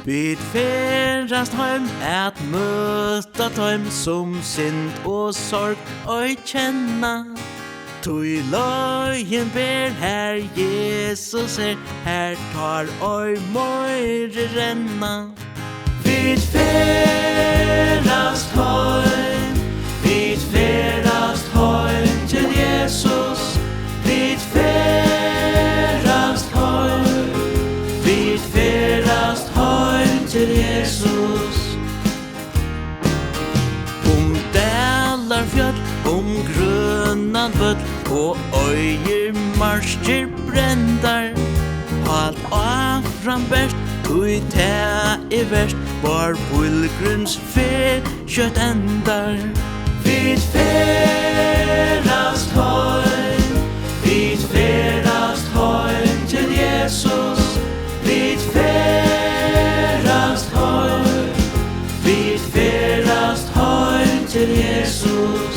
Vi ferðast heim at møta teim som synd sorg kenna. Tui leiðin ber her Jesus her tar meiri renna. Vi ferðast heim til Jesus. Vi ferðast heim til Jesus. Dalar, fjøll, grønan, vøll oyðimarkir brendar. Halt framá te vert pílgrímsferð kjøtt endar. Vi ferðast heim til Jesus. Vi ferðast heim til Jesus.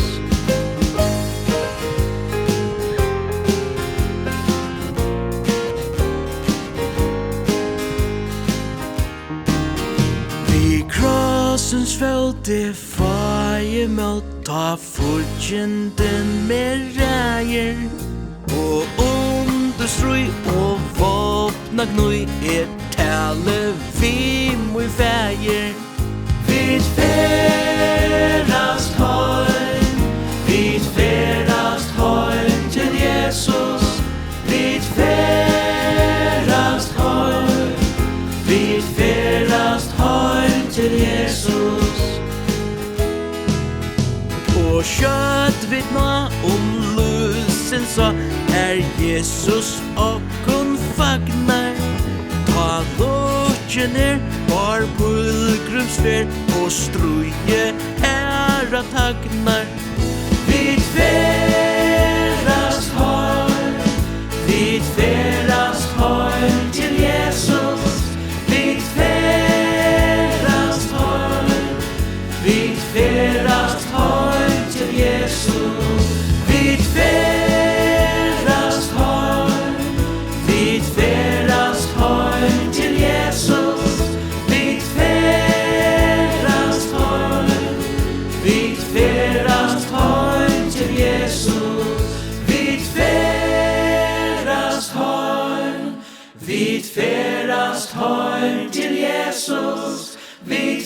Krossens földe faje møta fortjenden meiri. Og understrøy og våpna gnøy tale vi mui fægir. Vi ferðast heim til Jesus. Vi ferðast heim til Jesus. Og kjøtt vid nå lusen så Jesus okkun fagnar. Ta lukkener pílgrímsferð og struje herra tagnar. Vi ferðast heim til Jesus. Vi ferðast heim til Jesus. Vi ferðast heim til Jesus. Vi ferðast heim til Jesus. Vi ferðast heim til Jesus. Vi